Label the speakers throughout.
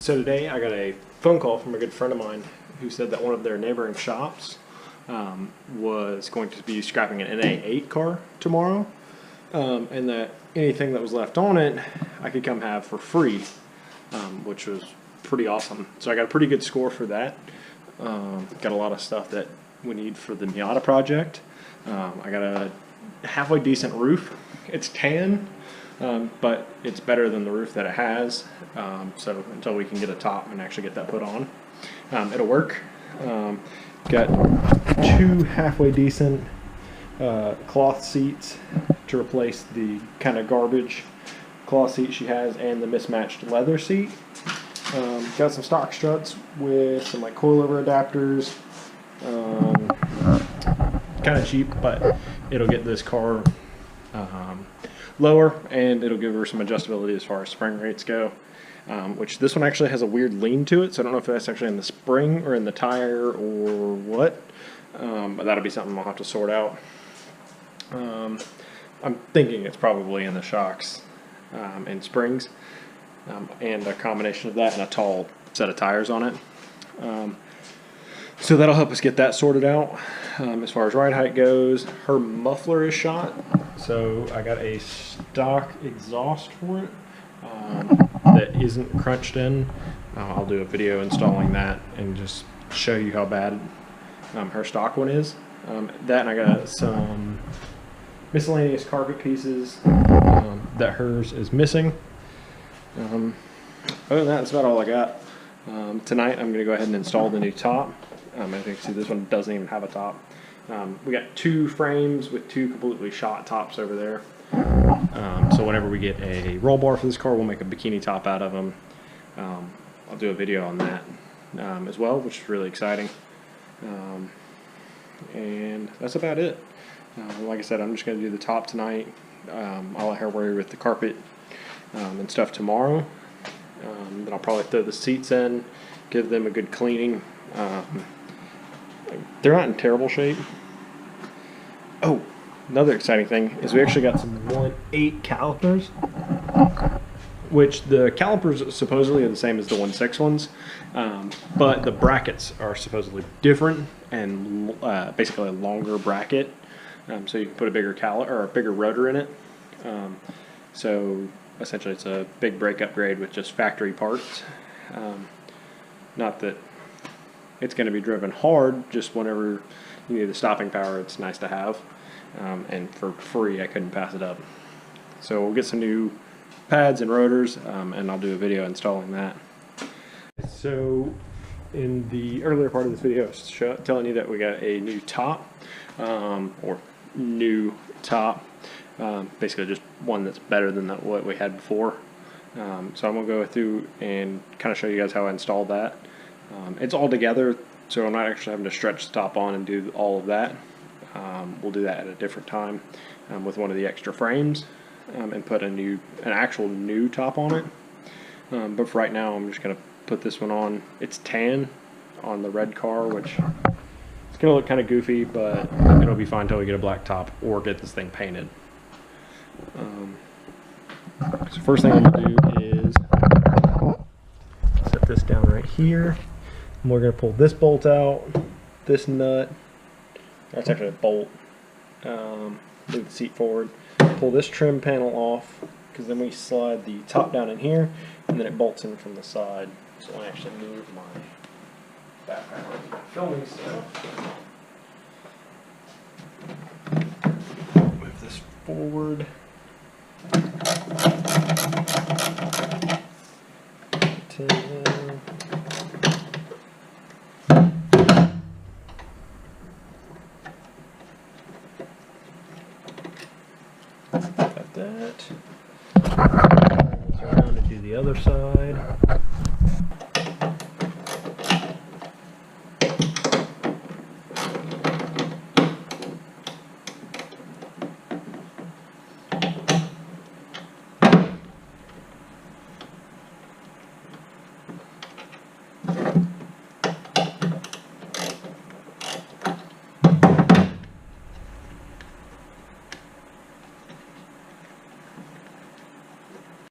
Speaker 1: So today I got a phone call from a good friend of mine who said that one of their neighboring shops was going to be scrapping an NA8 car tomorrow, and that anything that was left on it I could come have for free, which was pretty awesome. So I got a pretty good score for that. Got a lot of stuff that we need for the Miata project. I got a halfway decent roof. It's tan, but it's better than the roof that it has. So until we can get a top and actually get that put on, it'll work. Got two halfway decent cloth seats to replace the kind of garbage cloth seat she has and the mismatched leather seat. Got some stock struts with some like coilover adapters. Kind of cheap, but it'll get this car lower, and it'll give her some adjustability as far as spring rates go, which this one actually has a weird lean to it, so I don't know if that's actually in the spring or in the tire or what, but that'll be something I'll have to sort out. I'm thinking it's probably in the shocks and springs, and a combination of that and a tall set of tires on it. So that'll help us get that sorted out. As far as ride height goes, her muffler is shot, so I got a stock exhaust for it that isn't crunched in. I'll do a video installing that and just show you how bad her stock one is. That, and I got some miscellaneous carpet pieces that hers is missing. Other than that, that's about all I got. Tonight I'm going to go ahead and install the new top. As you can see, this one doesn't even have a top. We got two frames with two completely shot tops over there. So whenever we get a roll bar for this car, we'll make a bikini top out of them. I'll do a video on that as well, which is really exciting. And that's about it. Like I said, I'm just going to do the top tonight. I'll let her worry with the carpet and stuff tomorrow. Then I'll probably throw the seats in, give them a good cleaning. They're not in terrible shape. Oh, another exciting thing is we actually got some 1.8 calipers, which the calipers supposedly are the same as the 1.6 ones, but the brackets are supposedly different and basically a longer bracket, so you can put a bigger or a bigger rotor in it. So essentially it's a big brake upgrade with just factory parts. Not that it's going to be driven hard, just whenever you need the stopping power, it's nice to have. And for free, I couldn't pass it up. So we'll get some new pads and rotors, and I'll do a video installing that. So in the earlier part of this video, I was telling you that we got a new top, or new top, basically just one that's better than what we had before. So I'm going to go through and kind of show you guys how I installed that. It's all together, so I'm not actually having to stretch the top on and do all of that. We'll do that at a different time with one of the extra frames, and put an actual new top on it. But for right now, I'm just going to put this one on. It's tan on the red car, which it's going to look kind of goofy, but it'll be fine until we get a black top or get this thing painted. So first thing I'm going to do is set this down right here. And we're going to pull this bolt out, this nut, that's actually a bolt, move the seat forward, pull this trim panel off, because then we slide the top down in here, and then it bolts in from the side. So I actually move my backpack filming stuff. Move this forward. Got that. Go around and do the other side.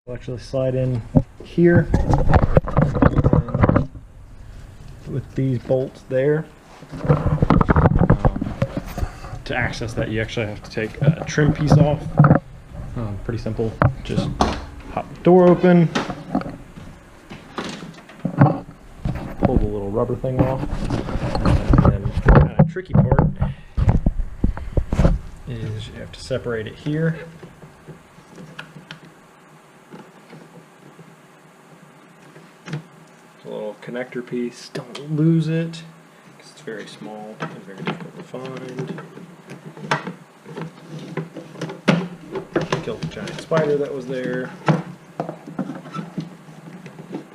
Speaker 1: We'll actually slide in here. these bolts there. To access that, you actually have to take a trim piece off. Pretty simple. Just pop the door open, pull the little rubber thing off, and then the kind of tricky part is you have to separate it here. It's a little connector piece. Don't lose it because it's very small and very difficult to find. Killed the giant spider that was there.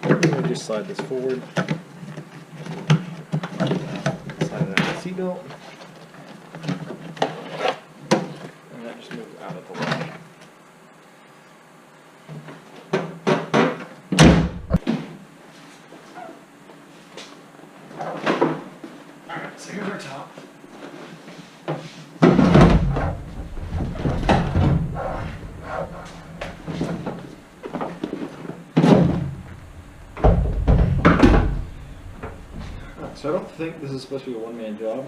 Speaker 1: I'm going to just slide this forward. Slide it out of the seatbelt. And that just moves out of the way. Alright, so here's our top. So I don't think this is supposed to be a one-man job,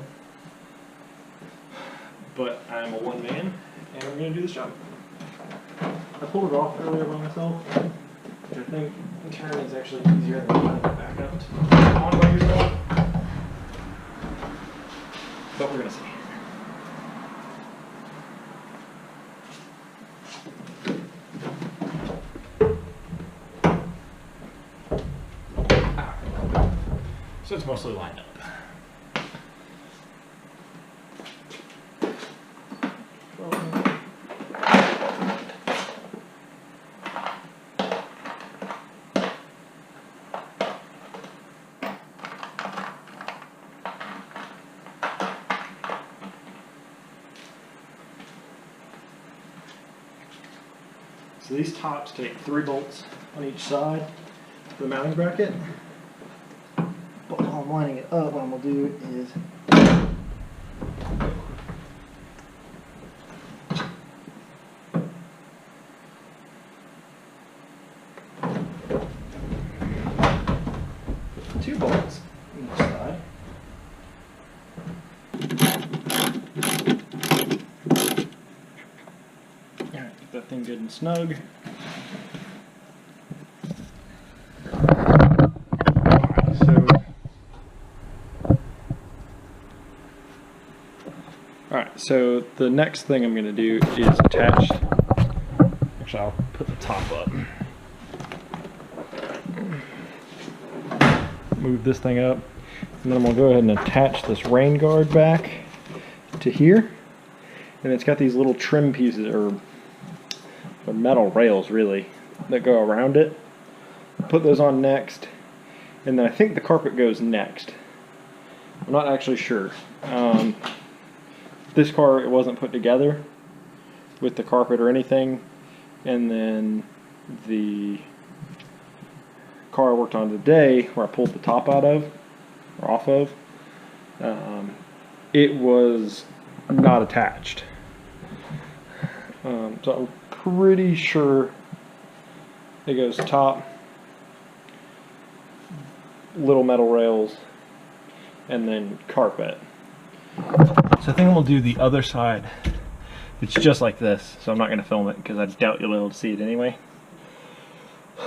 Speaker 1: but I'm a one-man, and I'm going to do this job. I pulled it off earlier by myself, which I think in turn is actually easier than putting it back up on by yourself. But we're going to see. So it's mostly lined up. So these tops take 3 bolts on each side for the mounting bracket. But while I'm lining it up, what I'm going to do is put 2 bolts on each side. Alright, keep that thing good and snug. Alright, so the next thing I'm going to do is attach, actually I'll put the top up. Move this thing up, and then I'm going to go ahead and attach this rain guard back to here. And it's got these little trim pieces, or metal rails really, that go around it. Put those on next, and then I think the carpet goes next. I'm not actually sure. This car, it wasn't put together with the carpet or anything, and then the car I worked on today, where I pulled the top out of, or off of, it was not attached. So I'm pretty sure it goes top, little metal rails, and then carpet. So I think I'm going to do the other side. It's just like this, so I'm not going to film it because I doubt you'll be able to see it anyway. So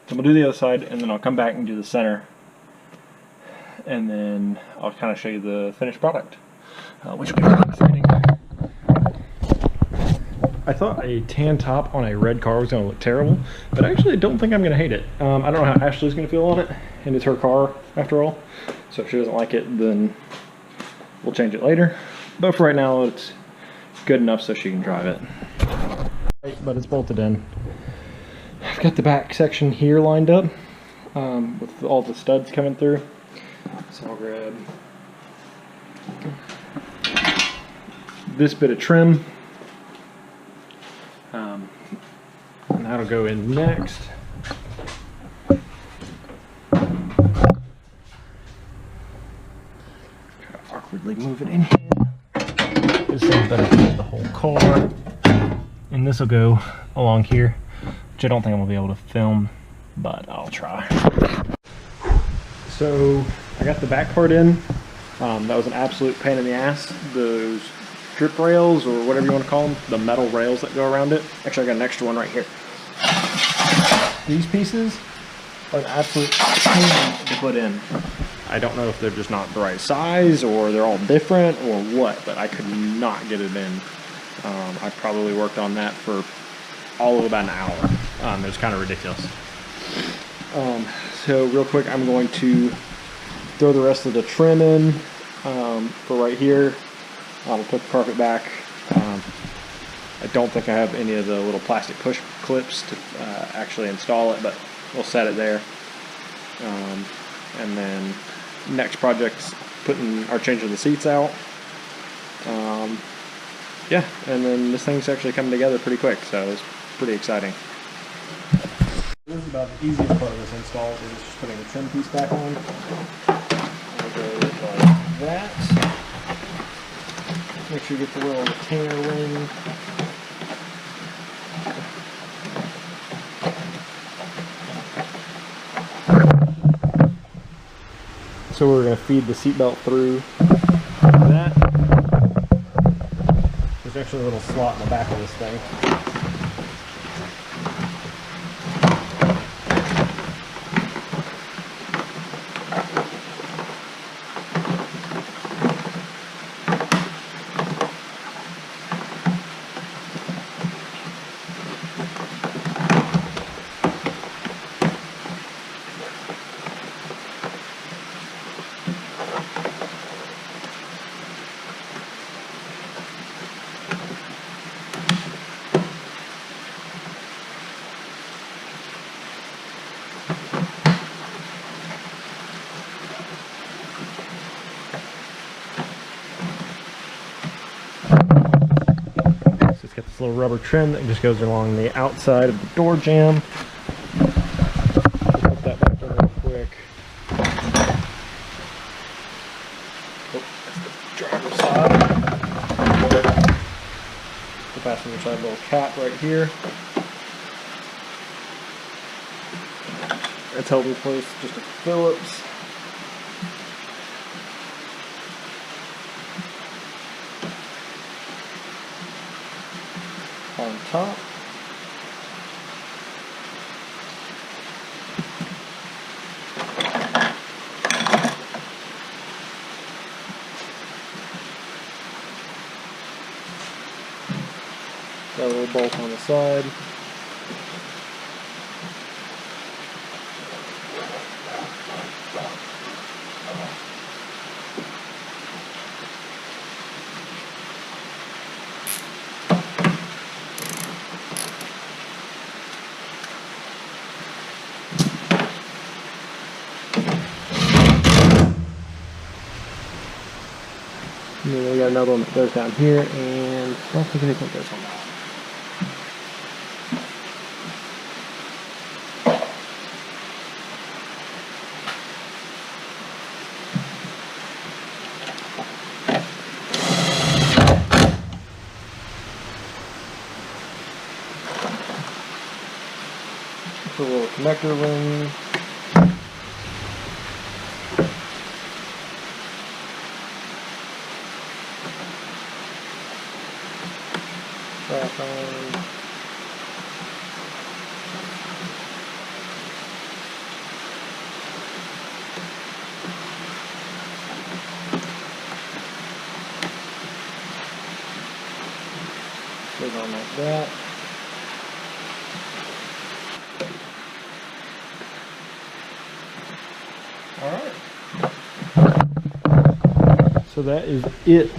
Speaker 1: I'm going to do the other side, and then I'll come back and do the center. And then I'll kind of show you the finished product, which will be really exciting. I thought a tan top on a red car was going to look terrible, but I actually don't think I'm going to hate it. I don't know how Ashley's going to feel on it, and it's her car after all. So if she doesn't like it, then we'll change it later. But for right now, it's good enough so she can drive it. But it's bolted in. I've got the back section here lined up with all the studs coming through. So I'll grab this bit of trim. And that'll go in next. Awkwardly move it in here. This thing's better fit the whole car. And this will go along here, which I don't think I'm gonna be able to film, but I'll try. So I got the back part in. That was an absolute pain in the ass. Those drip rails, or whatever you want to call them, the metal rails that go around it. Actually, I got an extra one right here. These pieces are an absolute pain to put in. I don't know if they're just not the right size, or they're all different, or what, but I could not get it in. I probably worked on that for all of about an hour. It was kind of ridiculous. So real quick, I'm going to throw the rest of the trim in for right here. I'll put the carpet back. I don't think I have any of the little plastic push clips to actually install it, but we'll set it there. And then next project's changing the seats out. Yeah, and then this thing's actually coming together pretty quick, so it's pretty exciting. This is about the easiest part of this install, is just putting the trim piece back on. I'll go like that. Make sure you get the little retainer ring. So we're going to feed the seatbelt through that. There's actually a little slot in the back of this thing. Little rubber trim that just goes along the outside of the door jamb. Put that back in real quick. Oh, that's the driver's side. The passenger side little cap right here. It's held in place, just a Phillips. On top. Got a little bolt on the side. And then we got another one that goes down here, and I don't think anything goes on that. Put a little connector ring. Back on. Put it on like that. Alright. So that is it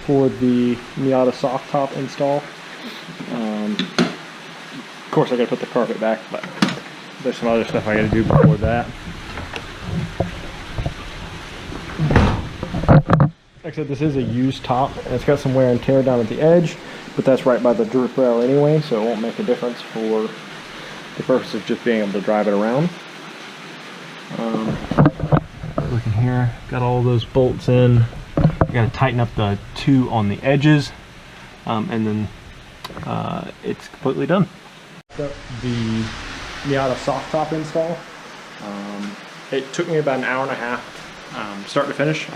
Speaker 1: for the Miata soft top install. Of course I gotta put the carpet back, but there's some other stuff I gotta do before that. Like I said, this is a used top, and it's got some wear and tear down at the edge, but that's right by the drip rail anyway, so it won't make a difference for the purpose of just being able to drive it around. Looking here, got all those bolts in. You got to tighten up the two on the edges, and then it's completely done. The Miata soft top install. It took me about an hour and a half start to finish.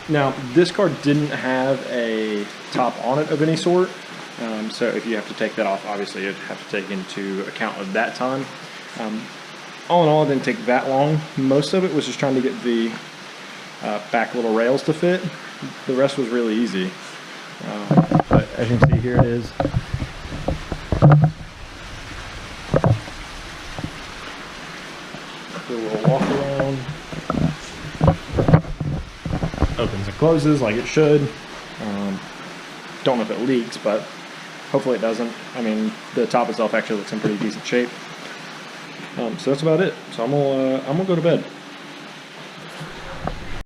Speaker 1: Now, this car didn't have a top on it of any sort, so if you have to take that off, obviously you'd have to take into account of that time. All in all, it didn't take that long. Most of it was just trying to get the back little rails to fit. The rest was really easy. But as you can see, here it is. Do a little walk around. Opens and closes like it should. Don't know if it leaks, but hopefully it doesn't. I mean, the top itself actually looks in pretty decent shape. So that's about it. So I'm gonna go to bed.